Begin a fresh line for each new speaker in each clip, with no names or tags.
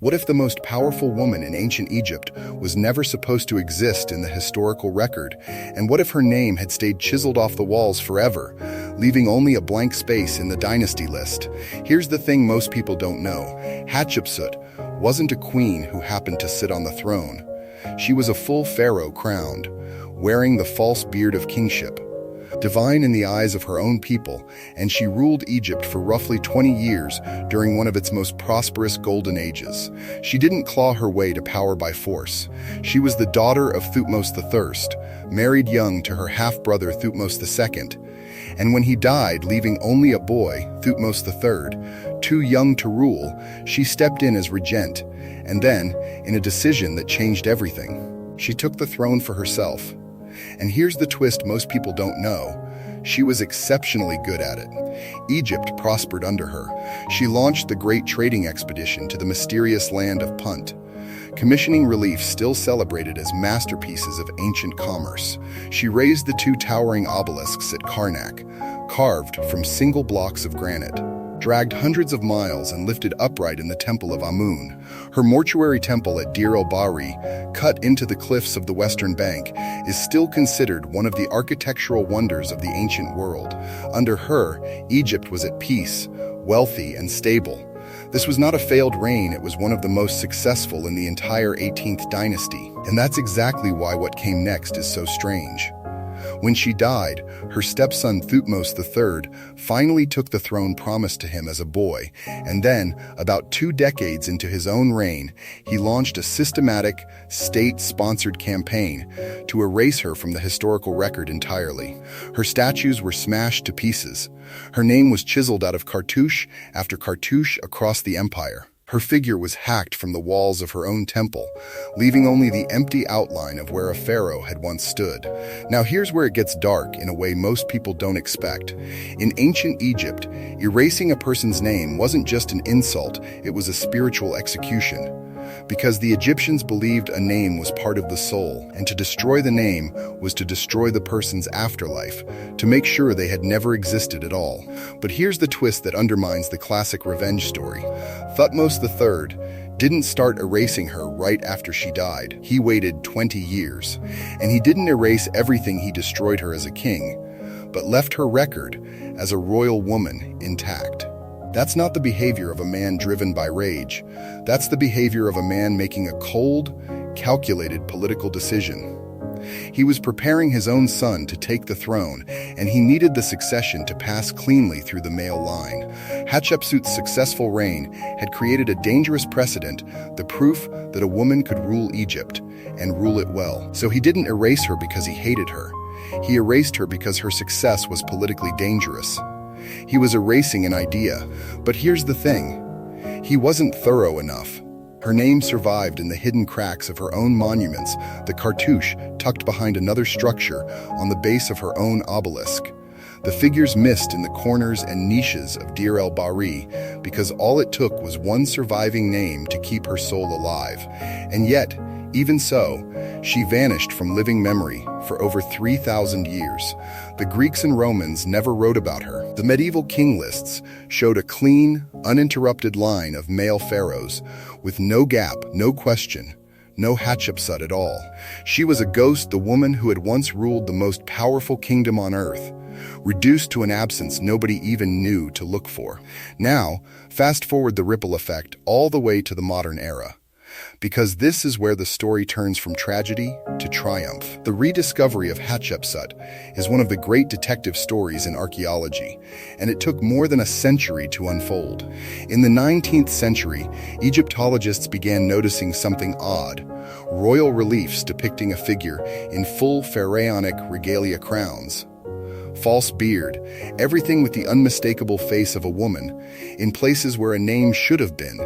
What if the most powerful woman in ancient Egypt was never supposed to exist in the historical record? And what if her name had stayed chiseled off the walls forever, leaving only a blank space in the dynasty list? Here's the thing most people don't know. Hatshepsut wasn't a queen who happened to sit on the throne. She was a full pharaoh crowned, wearing the false beard of kingship. Divine in the eyes of her own people, and she ruled Egypt for roughly 20 years during one of its most prosperous golden ages. She didn't claw her way to power by force. She was the daughter of Thutmose I, married young to her half-brother Thutmose II, and when he died, leaving only a boy, Thutmose III, too young to rule, she stepped in as regent, and then, in a decision that changed everything, she took the throne for herself. And here's the twist most people don't know. She was exceptionally good at it. Egypt prospered under her. She launched the great trading expedition to the mysterious land of Punt, commissioning reliefs still celebrated as masterpieces of ancient commerce. She raised the two towering obelisks at Karnak, carved from single blocks of granite, dragged hundreds of miles and lifted upright in the temple of Amun. Her mortuary temple at Deir el-Bahri, cut into the cliffs of the western bank, is still considered one of the architectural wonders of the ancient world. Under her, Egypt was at peace, wealthy and stable. This was not a failed reign, it was one of the most successful in the entire 18th dynasty. And that's exactly why what came next is so strange. When she died, her stepson Thutmose III finally took the throne promised to him as a boy, and then, about 2 decades into his own reign, he launched a systematic, state-sponsored campaign to erase her from the historical record entirely. Her statues were smashed to pieces. Her name was chiseled out of cartouche after cartouche across the empire. Her figure was hacked from the walls of her own temple, leaving only the empty outline of where a pharaoh had once stood. Now here's where it gets dark in a way most people don't expect. In ancient Egypt, erasing a person's name wasn't just an insult, it was a spiritual execution. Because the Egyptians believed a name was part of the soul, and to destroy the name was to destroy the person's afterlife, to make sure they had never existed at all. But here's the twist that undermines the classic revenge story. Thutmose III didn't start erasing her right after she died. He waited 20 years, and he didn't erase everything he destroyed her as a king, but left her record as a royal woman intact. That's not the behavior of a man driven by rage. That's the behavior of a man making a cold, calculated political decision. He was preparing his own son to take the throne, and he needed the succession to pass cleanly through the male line. Hatshepsut's successful reign had created a dangerous precedent, the proof that a woman could rule Egypt, and rule it well. So he didn't erase her because he hated her. He erased her because her success was politically dangerous. He was erasing an idea, but here's the thing. He wasn't thorough enough. Her name survived in the hidden cracks of her own monuments, the cartouche tucked behind another structure on the base of her own obelisk. The figures missed in the corners and niches of Deir el-Bahri because all it took was one surviving name to keep her soul alive. And yet, even so, she vanished from living memory for over 3,000 years. The Greeks and Romans never wrote about her. The medieval king lists showed a clean, uninterrupted line of male pharaohs, with no gap, no question, no Hatshepsut at all. She was a ghost, the woman who had once ruled the most powerful kingdom on earth, reduced to an absence nobody even knew to look for. Now, fast forward the ripple effect all the way to the modern era. Because this is where the story turns from tragedy to triumph. The rediscovery of Hatshepsut is one of the great detective stories in archaeology, and it took more than a century to unfold. In the 19th century, Egyptologists began noticing something odd: royal reliefs depicting a figure in full pharaonic regalia, crowns, false beard, everything with the unmistakable face of a woman, in places where a name should have been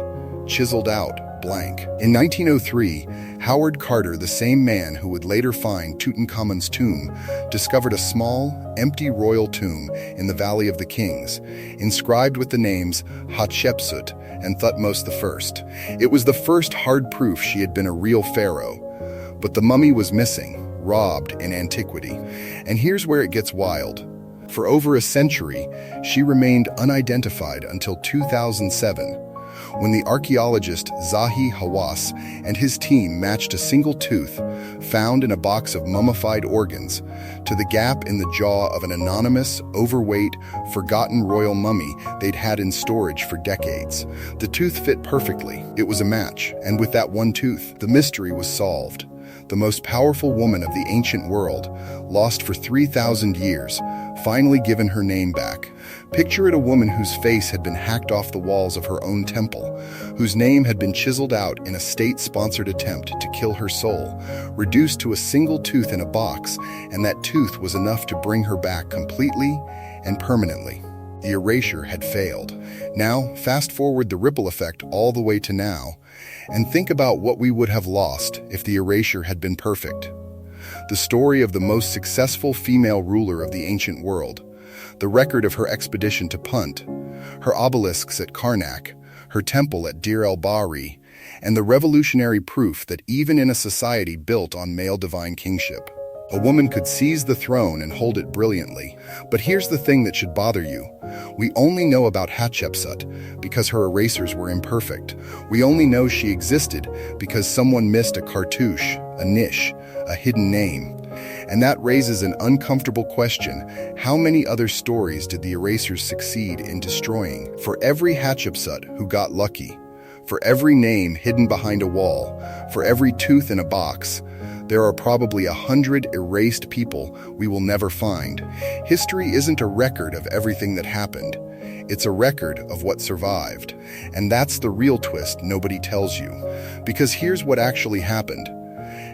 chiseled out blank. In 1903, Howard Carter, the same man who would later find Tutankhamun's tomb, discovered a small, empty royal tomb in the Valley of the Kings, inscribed with the names Hatshepsut and Thutmose I. It was the first hard proof she had been a real pharaoh, but the mummy was missing, robbed in antiquity. And here's where it gets wild. For over a century, she remained unidentified until 2007, When the archaeologist Zahi Hawass and his team matched a single tooth, found in a box of mummified organs, to the gap in the jaw of an anonymous, overweight, forgotten royal mummy they'd had in storage for decades, the tooth fit perfectly. It was a match, and with that one tooth, the mystery was solved. The most powerful woman of the ancient world, lost for 3,000 years, finally given her name back. Picture it, a woman whose face had been hacked off the walls of her own temple, whose name had been chiseled out in a state-sponsored attempt to kill her soul, reduced to a single tooth in a box, and that tooth was enough to bring her back completely and permanently. The erasure had failed. Now, fast forward the ripple effect all the way to now, and think about what we would have lost if the erasure had been perfect. The story of the most successful female ruler of the ancient world, the record of her expedition to Punt, her obelisks at Karnak, her temple at Deir el-Bahri, and the revolutionary proof that even in a society built on male divine kingship, a woman could seize the throne and hold it brilliantly. But here's the thing that should bother you. We only know about Hatshepsut because her erasers were imperfect. We only know she existed because someone missed a cartouche, a niche, a hidden name. And that raises an uncomfortable question. How many other stories did the erasers succeed in destroying? For every Hatshepsut who got lucky, for every name hidden behind a wall, for every tooth in a box, there are probably 100 erased people we will never find. History isn't a record of everything that happened. It's a record of what survived. And that's the real twist nobody tells you. Because here's what actually happened.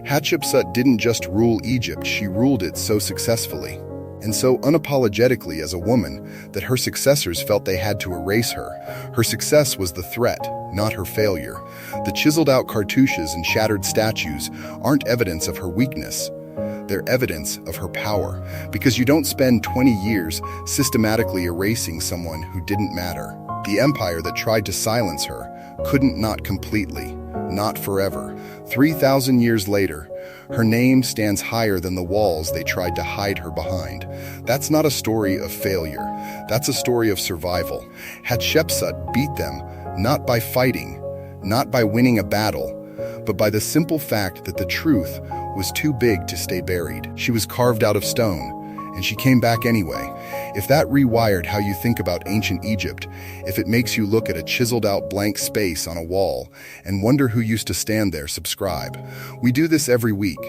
Hatshepsut didn't just rule Egypt, she ruled it so successfully, and so unapologetically as a woman, that her successors felt they had to erase her. Her success was the threat, not her failure. The chiseled-out cartouches and shattered statues aren't evidence of her weakness. They're evidence of her power, because you don't spend 20 years systematically erasing someone who didn't matter. The empire that tried to silence her couldn't, not completely, not forever. 3,000 years later, her name stands higher than the walls they tried to hide her behind. That's not a story of failure. That's a story of survival. Hatshepsut beat them, not by fighting, not by winning a battle, but by the simple fact that the truth was too big to stay buried. She was carved out of stone, and she came back anyway. If that rewired how you think about ancient Egypt, if it makes you look at a chiseled-out blank space on a wall and wonder who used to stand there, subscribe. We do this every week.